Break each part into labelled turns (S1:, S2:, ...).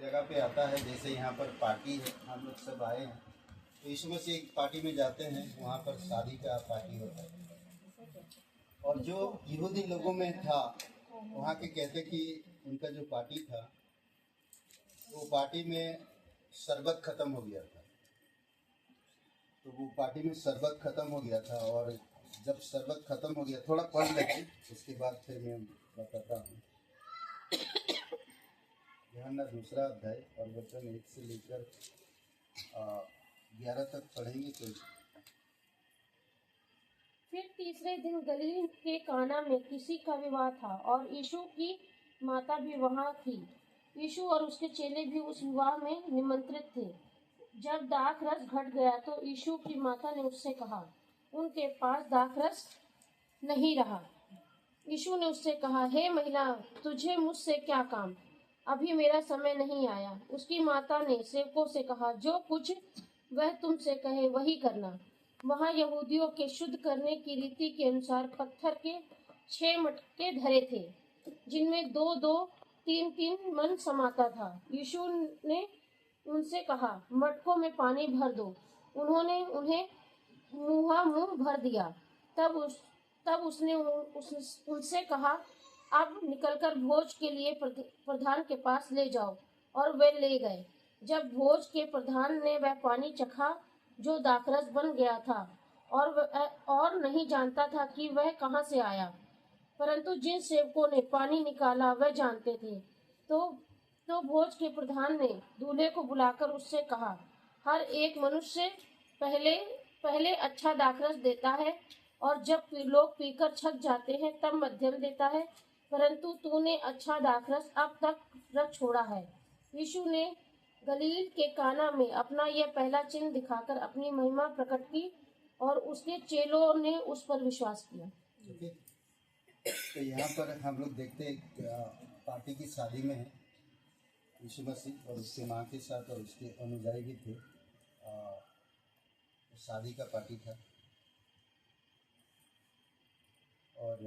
S1: जगह पे आता है, जैसे यहाँ पर पार्टी है, हम लोग सब आए हैं तो इस वजह से एक पार्टी में जाते हैं, वहाँ पर शादी का पार्टी होता है। और जो यहूदी लोगों में था वहाँ के कहते कि उनका जो पार्टी था वो पार्टी में शरबत ख़त्म हो गया था। तो वो पार्टी में शरबत ख़त्म हो गया था, और जब शरबत ख़त्म हो गया, थोड़ा पढ़ लेते उसके बाद फिर मैं बताता हूँ। यूहन्ना 2 अध्याय और वचन 1 से लेकर 11 तक पढ़ेंगे तो।
S2: फिर तीसरे दिन गलील के काना में किसी का विवाह था और यीशु की माता भी वहाँ थी। यीशु और उसके चेले भी उस विवाह में निमंत्रित थे। जब दाखरस घट गया तो यीशु की माता ने उससे कहा, उनके पास दाखरस नहीं रहा। यीशु ने उससे कहा, हे महिला, तुझे मुझसे क्या काम? अभी मेरा समय नहीं आया। उसकी माता ने सेवकों से कहा, जो कुछ वह तुमसे कहे वही करना। वहाँ यहूदियों के शुद्ध करने की रीति के अनुसार पत्थर के 6 मटके धरे थे, जिनमें 2-2, 3-3 मन समाता था। यीशु ने उनसे कहा, मटकों में पानी भर दो। उन्होंने उन्हें मुँह भर दिया। तब उसने उनसे कहा, अब निकलकर भोज के लिए प्रधान के पास ले जाओ। और वे ले गए। जब भोज के प्रधान ने वह पानी चखा जो दाखरस बन गया था, और नहीं जानता था कि वह कहाँ से आया, परंतु जिन सेवकों ने पानी निकाला वह जानते थे। तो भोज के प्रधान ने दूल्हे को बुलाकर उससे कहा, हर एक मनुष्य पहले अच्छा दाखरस देता है, और जब लोग पीकर छक जाते हैं तब मध्यम देता है, परंतु तूने अच्छा दाखरस अब तक रख छोड़ा है। यीशु ने गलील के काना में अपना यह पहला चिन्ह दिखाकर अपनी महिमा प्रकट की, और उसके चेलों ने उस पर विश्वास किया।
S1: तो यहाँ पर हम लोग देखते हैं पार्टी की शादी में है यीशु मसीह और उसके माँ के साथ, और उसके अनुयायी भी थे। शादी का पार्टी था, और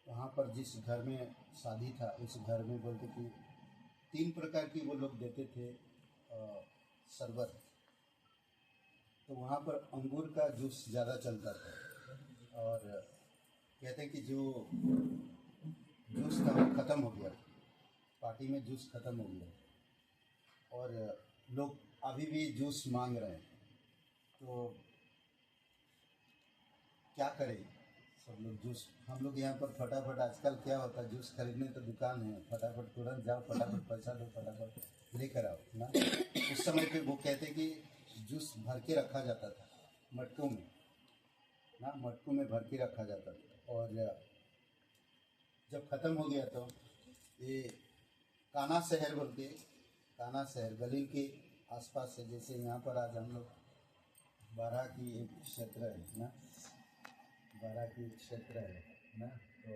S1: वहाँ पर जिस घर में शादी था उस घर में बोलते कि 3 प्रकार की वो लोग देते थे शरबत। तो वहाँ पर अंगूर का जूस ज़्यादा चलता था, और कहते कि जो जूस था वो ख़त्म हो गया, पार्टी में जूस ख़त्म हो गया, और लोग अभी भी जूस मांग रहे हैं। तो क्या करें सब लोग? जूस हम लोग यहाँ पर फटाफट, आजकल क्या होता है, जूस खरीदने तो दुकान है, फटाफट तुरंत जाओ, फटाफट पैसा दो, फटाफट लेकर आओ ना। उस समय पे वो कहते कि जूस भर के रखा जाता था मटकों में ना, मटकों में भर के रखा जाता था। और जब ख़त्म हो गया तो ये काना शहर बोलते, काना शहर गलील के आसपास है। जैसे यहाँ पर आज हम लोग बारह की एक क्षेत्र है ना, बारह की एक क्षेत्र है ना, तो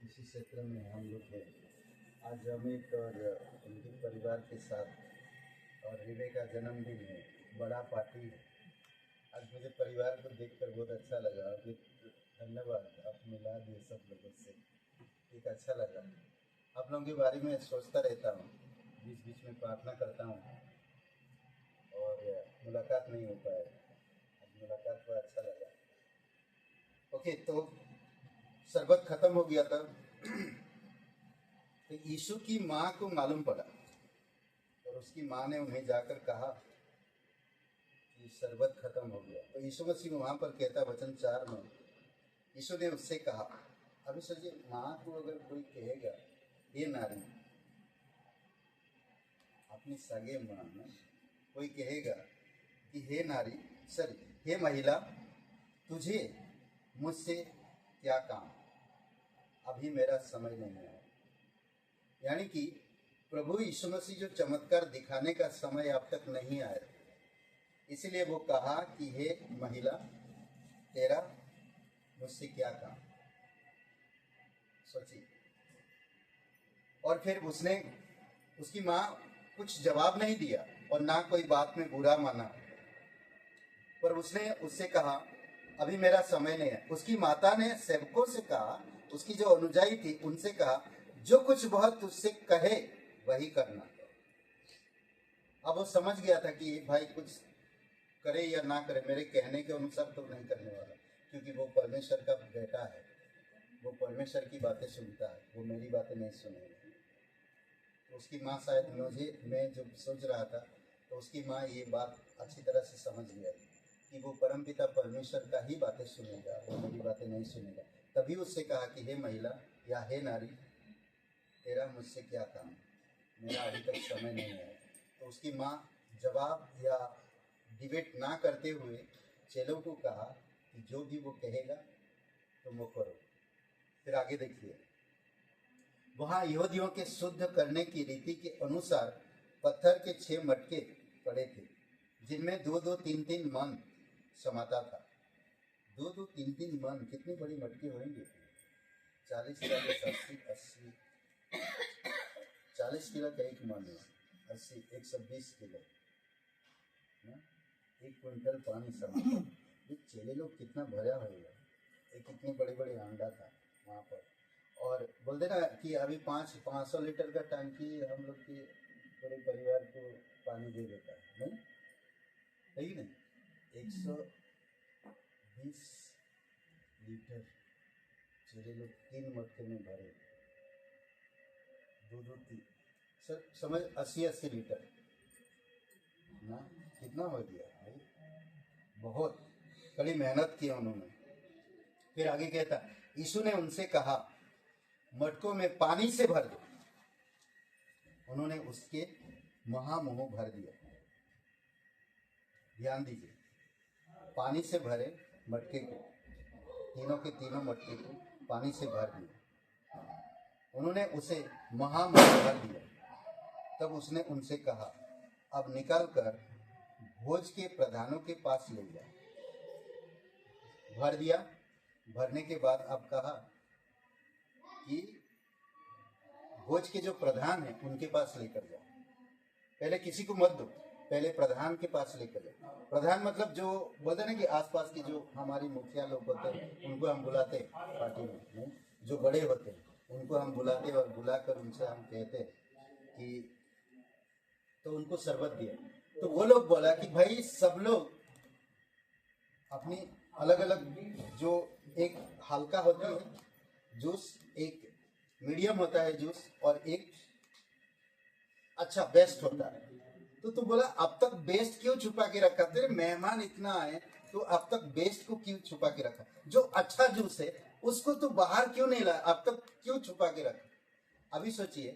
S1: इसी क्षेत्र में हम लोग हैं। आज अमित और उनके परिवार के साथ, और रिवे का जन्मदिन है, बड़ा पार्टी है। आज मुझे परिवार को देखकर बहुत अच्छा लगा। धन्यवाद, आप मिला दिए सब लोगों से, एक अच्छा लगा। आप लोगों के बारे में सोचता रहता हूँ, बीच बीच में प्रार्थना करता हूँ, और मुलाकात नहीं हो पाए, आज मुलाकात हुआ, अच्छा लगा। ओके, तो शरबत खत्म हो गया था। तो यीशु की माँ को मालूम पड़ा, और उसकी माँ ने उन्हें जाकर कहा कि शरबत खत्म हो गया। तो यीशु मसीह वहाँ पर कहता, वचन 4 में, यीशु ने उससे कहा, अभी सोचिए, माँ को अगर कोई कहेगा, ये नारी, अपनी सगे माँ में कोई कहेगा कि हे नारी, हे महिला, तुझे मुझसे क्या काम? अभी मेरा समय नहीं है। यानी कि प्रभु यीशु मसीह जो चमत्कार दिखाने का समय अब तक नहीं आया, इसलिए वो कहा कि हे महिला, तेरा मुझसे क्या काम? सोचिए। और फिर उसकी माँ कुछ जवाब नहीं दिया, और ना कोई बात में बुरा माना, पर उसने उससे कहा, अभी मेरा समय नहीं है। उसकी माता ने सेवकों से कहा, उसकी जो अनुयायी थी उनसे कहा, जो कुछ वह तुझसे कहे वही करना। अब वो समझ गया था कि भाई कुछ करे या ना करे, मेरे कहने के अनुसार तो नहीं करने वाला, क्योंकि वो परमेश्वर का बेटा है, वो परमेश्वर की बातें सुनता है, वो मेरी बातें नहीं सुनेगा। तो उसकी माँ शायद मैं जब सोच रहा था तो उसकी माँ ये बात अच्छी तरह से समझ गया कि वो परमपिता परमेश्वर का ही बातें सुनेगा, वो मेरी बातें नहीं सुनेगा। तभी उससे कहा कि हे महिला या हे नारी, तेरा मुझसे क्या काम, मेरा अभी तक समय नहीं है। तो उसकी माँ जवाब या डिबेट ना करते हुए चेलों को कहा कि जो भी वो कहेगा तुम वो करो। फिर आगे देखिए, वहाँ यहूदियों के शुद्ध करने की रीति के अनुसार पत्थर के 6 मटके पड़े थे, जिनमें 2-2, 3-3 मन समाता था। 2-2, 3-3 मन, कितनी बड़ी मटके होंगे? 40, 80, 40 किलो का एक मन है, 80, 120 किलो ना, 1 क्विंटल पानी समाता। ये चेले लोग कितना भरा होगा, एक कितने बड़े बड़े अंडा था वहाँ पर। और बोलते ना कि अभी 500 लीटर का टंकी हम लोग के पूरे परिवार को पानी दे देता है, नहीं है कि नहीं? 120 लीटर चेले लोग 3 मटके में भरे, 2-2, 3, सर समझ 80 लीटर ना, कितना हो गया भाई, बहुत कड़ी मेहनत की उन्होंने। फिर आगे कहता, यीशु ने उनसे कहा, मटकों में पानी से भर दो। उन्होंने उसके महामुंह भर दिया। ध्यान दीजिए, पानी से भरे मटके को, तीनों के तीनों मटके को पानी से भर दिया। उन्होंने उसे महामुंह भर दिया। तब उसने उनसे कहा, अब निकल कर भोज के प्रधानों के पास ले जा। भर दिया। भरने के बाद अब कहा कि भोज के जो प्रधान है उनके पास लेकर जाओ। पहले किसी को मत दो, पहले प्रधान के पास लेकर जाओ। प्रधान मतलब जो बोलते ना कि आसपास के जो हमारी मुखिया लोग होते हैं उनको हम बुलाते पार्टी में, नहीं? जो बड़े होते हैं उनको हम बुलाते और बुलाकर उनसे हम कहते कि, तो उनको शरबत दिया। तो वो लोग बोला कि भाई सब लोग अपनी अलग अलग, जो एक हल्का होती है जूस, एक मीडियम होता है जूस, और एक अच्छा बेस्ट होता है। तो बोला अब तक बेस्ट क्यों छुपा के रखा? तेरे मेहमान इतना आए तो अब तक बेस्ट को क्यों छुपा के रखा? जो अच्छा जूस है उसको तो बाहर क्यों नहीं लाया, अब तक क्यों छुपा के रखा? अभी सोचिए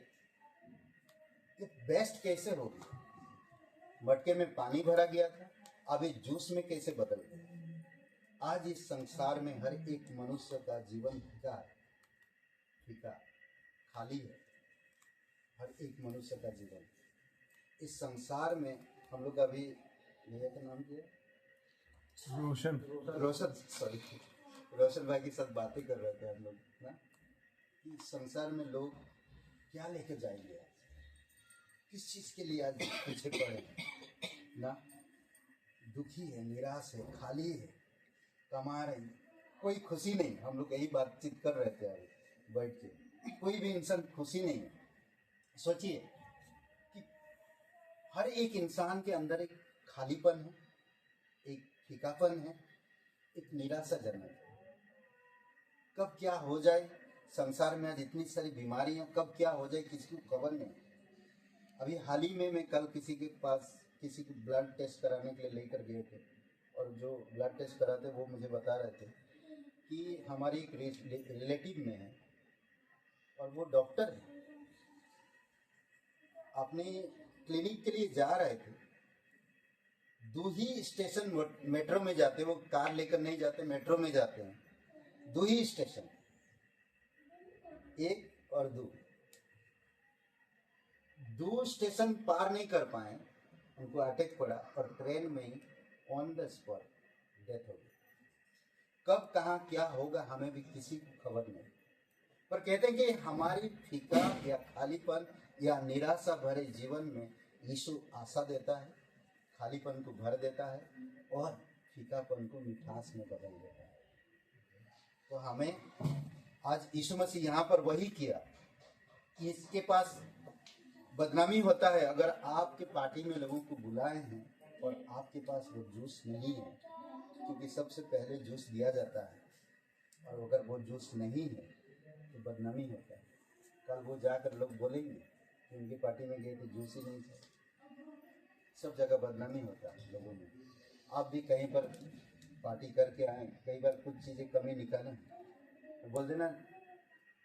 S1: कि बेस्ट कैसे होगी? मटके में पानी भरा गया था, अब ये जूस में कैसे बदल गया? आज इस संसार में हर एक मनुष्य का जीवन फीका है, फीका, खाली है। हर एक मनुष्य का जीवन इस संसार में, हम लोग अभी भैया का नाम क्या? रोशन सॉरी, रोशन भाई के साथ बातें कर रहे थे हम लोग ना, कि संसार में लोग क्या लेके जाएंगे आज, किस चीज़ के लिए आज पीछे पड़े हैं ना? दुखी है, निराश है, खाली है, कमा रहे, कोई खुशी नहीं। हम लोग यही बातचीत कर रहे थे अभी बैठ के, कोई भी इंसान खुशी नहीं है। सोचिए कि हर एक इंसान के अंदर एक खालीपन है, एक फीकापन है, एक निराशाजनक है। कब क्या हो जाए, संसार में आज इतनी सारी बीमारियां, कब क्या हो जाए किसी को खबर नहीं। अभी हाल ही में मैं कल किसी के पास किसी को ब्लड टेस्ट कराने के लिए लेकर गए थे, और जो ब्लड टेस्ट कराते वो मुझे बता रहे थे कि हमारी एक रिलेटिव में है और वो डॉक्टर है, अपने क्लिनिक के लिए जा रहे थे, 2 ही स्टेशन मेट्रो में जाते, वो कार लेकर नहीं जाते, मेट्रो में जाते हैं। 2 ही स्टेशन, 1 और 2 स्टेशन पार नहीं कर पाए, उनको अटैक पड़ा और ट्रेन में ही ऑन द स्पॉट डेथ हो गई। कब कहाँ क्या होगा हमें भी किसी को खबर नहीं, पर कहते हैं कि हमारी फीका या खालीपन या निराशा भरे जीवन में यीशु आशा देता है, खालीपन को भर देता है और फीकापन को मिठास में बदल देता है। तो हमें आज यीशु मसीह यहाँ पर वही किया कि इसके पास बदनामी होता है अगर आपके पार्टी में लोगों को बुलाए हैं और आपके पास वो जूस नहीं है, क्योंकि सबसे पहले जूस दिया जाता है और अगर वो जूस नहीं है तो बदनामी होता है। कल वो जाकर लोग बोलेंगे कि उनकी पार्टी में गए तो जूस ही नहीं था। सब जगह बदनामी होता है लोगों में। आप भी कहीं पर पार्टी करके आए, कई बार कुछ चीज़ें कमी निकालें तो बोल देना।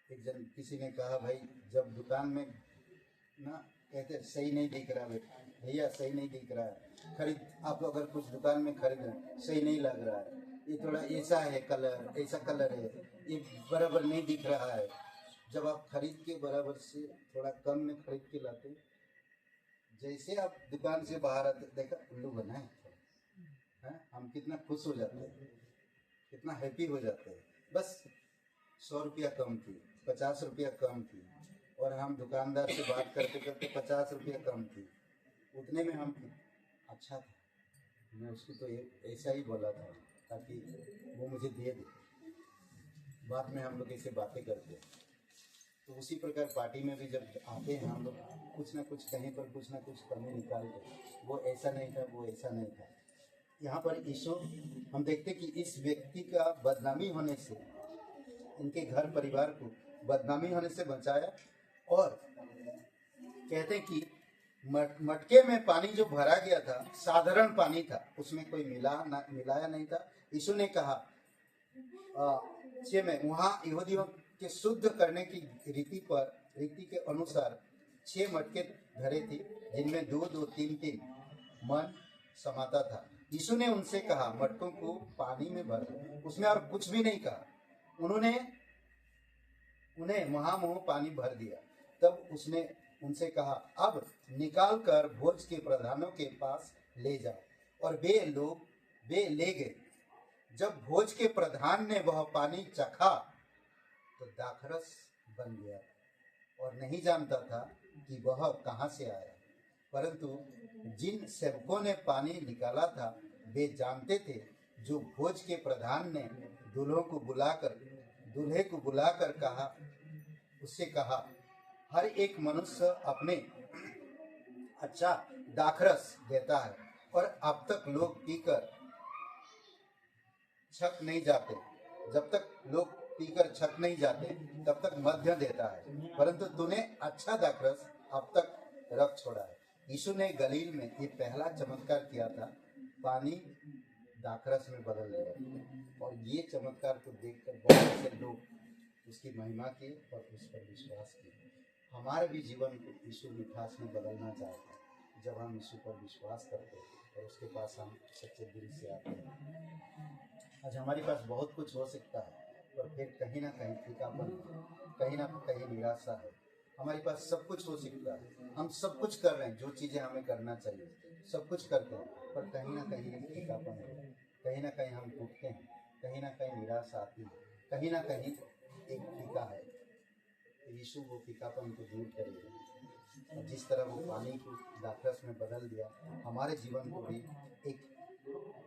S1: एक जन किसी ने कहा, भाई जब दुकान में ना कहते सही नहीं दिख रहा भैया, सही नहीं दिख रहा है, खरीद आप अगर कुछ दुकान में खरीदें सही नहीं लग रहा है, ये थोड़ा ऐसा है कलर, ऐसा कलर है, ये बराबर नहीं दिख रहा है। जब आप खरीद के बराबर से थोड़ा कम में खरीद के लाते, जैसे आप दुकान से बाहर आते देखा उल्लू बना है, हम कितना खुश हो जाते हैं, कितना हैप्पी हो जाते हैं। बस 100 रुपया कम थी, 50 रुपया कम थी, और हम दुकानदार से बात करते करते 50 रुपया कम थी, उतने में हम अच्छा था, मैं उसको तो ऐसा ही बोला था ताकि वो मुझे दे दे। बाद में हम लोग ऐसे बातें करते हैं। तो उसी प्रकार पार्टी में भी जब आते हैं हम लोग कुछ ना कुछ कहीं पर कुछ ना कुछ कमी निकालते, वो ऐसा नहीं था, वो ऐसा नहीं था। यहाँ पर यीशु हम देखते कि इस व्यक्ति का बदनामी होने से, इनके घर परिवार को बदनामी होने से बचाया। और कहते हैं कि मटके में पानी जो भरा गया था साधारण पानी था, उसमें कोई मिलाया नहीं था। यीशु ने कहा 6 में वहाँ यहूदियों के शुद्ध करने की रीति के अनुसार 6 मटके धरे थे, जिनमें दूध और 3-3 मन समाता था। यीशु ने उनसे कहा, मटकों को पानी में भर दो। उसमें और कुछ भी नहीं कहा। उन्हें महामुँह पानी भर दिया। तब उसने उनसे कहा, अब निकाल कर भोज के प्रधानों के पास ले जाओ। और वे ले गए। जब भोज के प्रधान ने वह पानी चखा तो दाखरस बन गया और नहीं जानता था कि वह कहाँ से आया। परंतु जिन सेवकों ने पानी निकाला था वे जानते थे। जो भोज के प्रधान ने दूल्हे को बुलाकर उससे कहा, हर एक मनुष्य अपने अच्छा दाखरस देता है, और अब तक लोग पीकर छक नहीं जाते। जब तक लोग पीकर छक नहीं जाते तब तक मध्य देता है, परंतु तूने अच्छा दाखरस अब तक रख छोड़ा है। यीशु ने गलील में ये पहला चमत्कार किया था, पानी दाखरस में बदल दिया। और ये चमत्कार को देखकर बहुत से लोग उसकी महिमा किए और उस पर विश्वास किए। हमारे भी जीवन को यीशु मिठास में बदलना चाहता है जब हम यीशु पर विश्वास करते हैं और उसके पास हम सच्चे दिल से आते हैं। आज हमारे पास बहुत कुछ हो सकता है, पर फिर कहीं ना कहीं फीकापन, कहीं ना कहीं निराशा है। हमारे पास सब कुछ हो सकता है, हम सब कुछ कर रहे हैं, जो चीज़ें हमें करना चाहिए सब कुछ करते हैं, पर कहीं ना कहीं एक फीकापन है, कहीं ना कहीं हम टूटते हैं, कहीं ना कहीं निराशा आती है, कहीं ना कहीं एक फीका है। यीशु वो फीकापन को दूर करेगा। और जिस तरह वो पानी को दाखरस में बदल दिया, हमारे जीवन को भी एक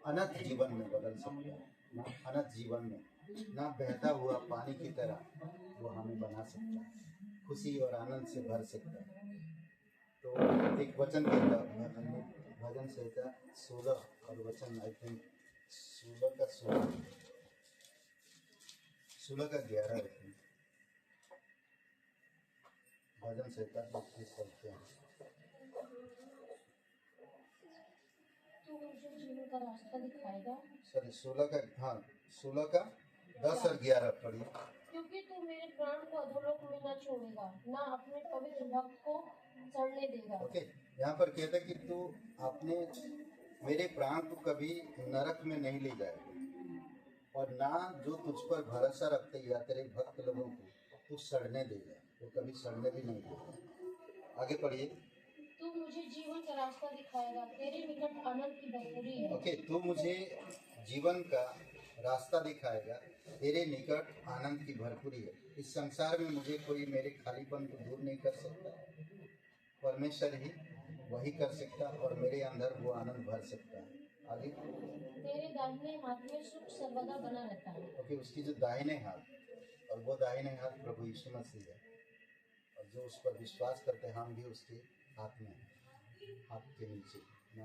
S1: अनंत जीवन में बदल सकता है। ना अनंत जीवन में, ना बहता हुआ पानी की तरह वो हमें बना सकता है, खुशी और आनंद से भर सकता है। तो एक वचन कहता, भजन संहिता 16 और वचन आई थिंक 16 का 11 भजन संहिता 32 पढ़ते हैं।
S2: तू मुझे जीवन का रास्ता दिखाएगा।
S1: सॉरी 16 का 10 और 11 पढ़िए।
S2: क्योंकि तू मेरे प्राण को अधोलोक में न छोड़ेगा, ना अपने पवित्र भक्त को सड़ने देगा।
S1: ओके, यहाँ पर कहता है कि तू अपने मेरे प्राण को कभी नरक में नहीं ले जाएगा, और ना जो तुझ पर भरोसा रखते या तेरे भक्त लोगों को तू सड़ने देगा, वो कभी सड़ने भी नहीं देगा। आगे पढ़िए।
S2: तू मुझे जीवन का रास्ता दिखाएगा, तेरे निकट आनंद की भरपूरी है।
S1: ओके, तू मुझे जीवन का रास्ता दिखाएगा, तेरे निकट आनंद की भरपूरी है। इस संसार में मुझे कोई मेरे खालीपन को दूर नहीं कर सकता, परमेश्वर ही वही कर सकता और मेरे अंदर वो आनंद भर सकता है। आगे।
S2: तेरे दाहिने हाथ में सुख सर्वदा बना रहता है।
S1: ओके, उसकी जो दाहिने हाथ, और वो दाहिने हाथ प्रभु यीशु मसीह है, और जो उस पर विश्वास करते हैं हम भी उसके हाथ में, हाथ के नीचे ना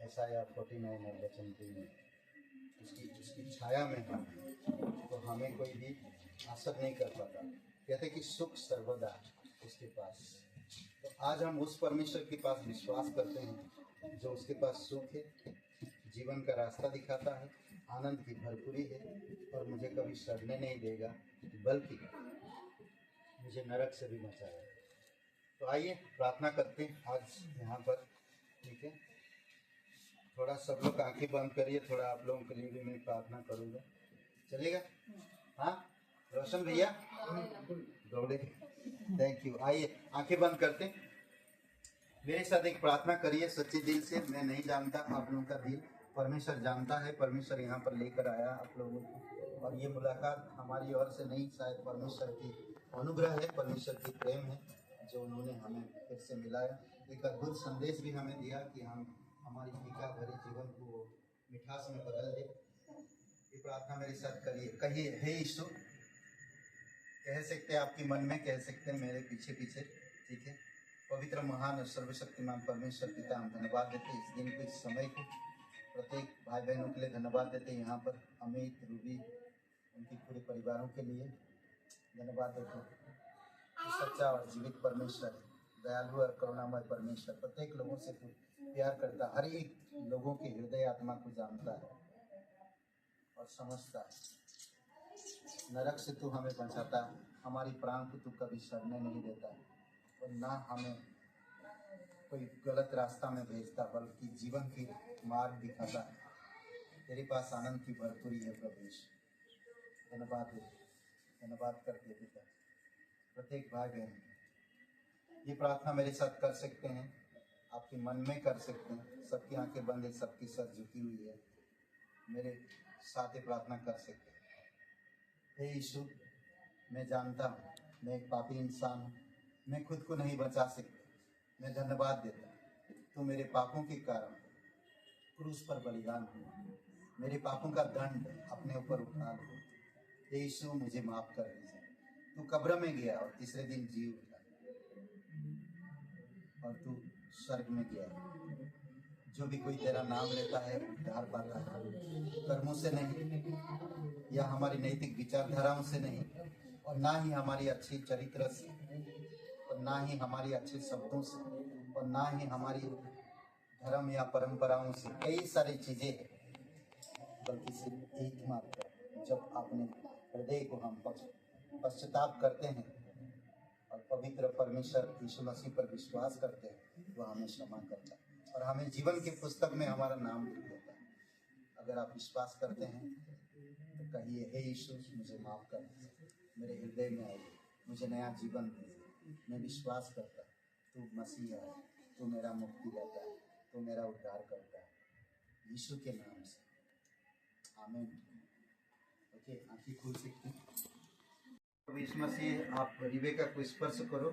S1: ऐसा 49 और वचन 3 में उसकी छाया में हम हैं, तो हमें कोई भी असर नहीं कर पाता। कहते कि सुख सर्वदा उसके पास। तो आज हम उस परमेश्वर के पास विश्वास करते हैं जो उसके पास सुख है, जीवन का रास्ता दिखाता है, आनंद की भरपूरी है और मुझे कभी सड़ने नहीं देगा, बल्कि मुझे नरक से भी बचाएगा। तो आइए प्रार्थना करते हैं आज यहाँ पर, ठीक है। थोड़ा सब लोग आंखें बंद करिए, थोड़ा आप लोगों के लिए भी मैं प्रार्थना करूँगा, चलेगा? हाँ रोशन भैया दौड़े, थैंक यू। आइए आंखें बंद करते हैं, मेरे साथ एक प्रार्थना करिए सच्चे दिल से। मैं नहीं जानता आप लोगों का दिल, परमेश्वर जानता है। परमेश्वर यहाँ पर लेकर आया आप लोगों को, और ये मुलाकात हमारी ओर से नहीं, शायद परमेश्वर की अनुग्रह है, परमेश्वर की प्रेम है जो उन्होंने हमें फिर से मिलाया। एक अद्भुत संदेश भी हमें दिया कि हम हमारी फीका भरे जीवन को मिठास में बदल दे। ये प्रार्थना मेरे साथ करिए, कहिए हे यीशु। कह सकते हैं आपके मन में, कह सकते हैं मेरे पीछे पीछे, ठीक है। पवित्र महान और सर्वशक्तिमान परमेश्वर पिता, हम धन्यवाद देते इस दिन को, इस समय को, प्रत्येक भाई बहनों के लिए धन्यवाद देते हैं। यहाँ पर अमित, रूबी, उनके पूरे परिवारों के लिए धन्यवाद देते हैं। सच्चा और जीवित परमेश्वर, दयालु और करुणामय परमेश्वर, प्रत्येक लोगों से प्यार करता, हर एक लोगों के हृदय आत्मा को जानता है और समझता है। नरक से तू हमें बचाता है, हमारी प्राण को तू कभी सड़ने नहीं देता और ना हमें कोई गलत रास्ता में भेजता, बल्कि जीवन की मार्ग दिखाता है। तेरे पास आनंद की भरपूरी है प्रभु यीशु। धन्यवाद दे, धन्यवाद करते पिता। प्रत्येक भाई बहन ये प्रार्थना मेरे साथ कर सकते हैं, आपके मन में कर सकते हैं। सबकी आंखें बंद है, सबकी सर झुकी हुई है, मेरे साथ ही प्रार्थना कर सकते हैं। हे यीशु, मैं जानता हूँ मैं एक पापी इंसान हूँ, मैं खुद को नहीं बचा सकता। मैं धन्यवाद देता हूँ तू मेरे पापों के कारण क्रूस पर बलिदान हुआ, मेरे पापों का दंड अपने ऊपर उठा लो। हे यीशु, मुझे माफ कर दीजिए। तू कब्र में गया और तीसरे दिन जी उठा और तू स्वर्ग में गया। जो भी कोई तेरा नाम लेता है उद्धार पाता है, कर्मों से नहीं या हमारी नैतिक विचारधाराओं से नहीं, और ना ही हमारी अच्छी चरित्र से, और ना ही हमारी अच्छे शब्दों से, और ना ही हमारी धर्म या परंपराओं से। कई सारी चीजें हैं, बल्कि सिर्फ एक मात्र, जब अपने हृदय को हम पश्चाताप करते हैं और पवित्र परमेश्वर यीशु मसीह पर विश्वास करते हैं, वह हमें क्षमा करता है और हमें जीवन की पुस्तक में हमारा नाम लिख देता है। अगर आप विश्वास करते हैं तो कहिए, हे यीशु, मुझे माफ कर दीजिए, मेरे हृदय में आइए, मुझे नया जीवन दीजिए। मैं विश्वास करता तू मसीह है, तू मेरा मुक्ति देता है, तू मेरा उद्धार करता है, यीशु के नाम से, आमीन। ओके, आंखें खोल सकते हैं। प्रभु यीशु मसीह, आप रिबेका को स्पर्श करो,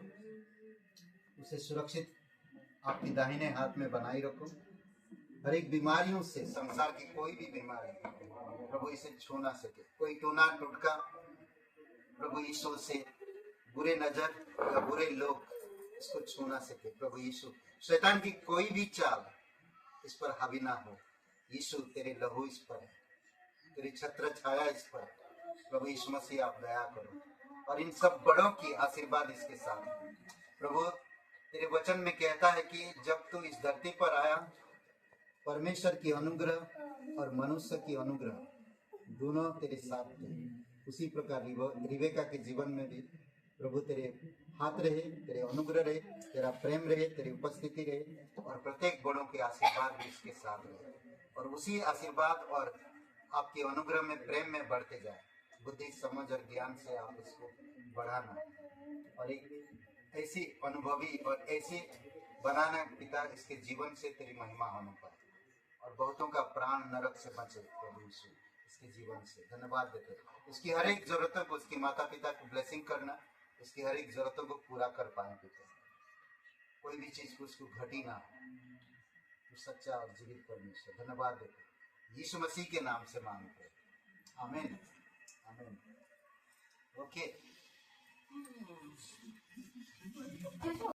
S1: उसे सुरक्षित आपकी दाहिने हाथ में बनाए रखो। हर एक बीमारियों से, संसार की कोई भी बीमारी प्रभु इसे छू ना सके। कोई टूना टुटका प्रभु यीशु से, बुरे नजर या बुरे लोग इसको छू ना सके। प्रभु यीशु, शैतान की कोई भी चाल इस पर हावी ना हो। यीशु, तेरे लहू इस पर है, तेरी छत्र छाया इस पर। प्रभु यीशु मसीह, आप दया करो और इन सब बड़ों की आशीर्वाद इसके साथ। प्रभु, तेरे वचन में कहता है कि जब तू इस धरती पर आया, परमेश्वर की अनुग्रह और मनुष्य की अनुग्रह दोनों तेरे साथ थे। उसी प्रकार रिबेका के जीवन में भी प्रभु तेरे हाथ रहे, तेरे अनुग्रह रहे, तेरा प्रेम रहे, तेरी उपस्थिति रहे और प्रत्येक बड़ों के आशीर्वाद भी इसके साथ रहे, और उसी आशीर्वाद और आपके अनुग्रह में, प्रेम में बढ़ते जाए। बुद्धि, समझ और ज्ञान से आप इसको बढ़ाना और एक ऐसी अनुभवी और ऐसी बनाना पिता, इसके जीवन से तेरी महिमा होने पाए और बहुतों का प्राण नरक से बचे। प्रभु यीशु, इसके जीवन से धन्यवाद देते हैं। इसकी हर एक जरूरतों को, उसके माता पिता को ब्लेसिंग करना, इसकी हर एक जरूरतों को पूरा कर पाए पिता। कोई भी चीज को उसको घटी ना हो। तो सच्चा और जीवित परमेश्वर, धन्यवाद देते हैं। यीशु मसीह के नाम से मांगते हैं, आमीन, आमीन। ओके।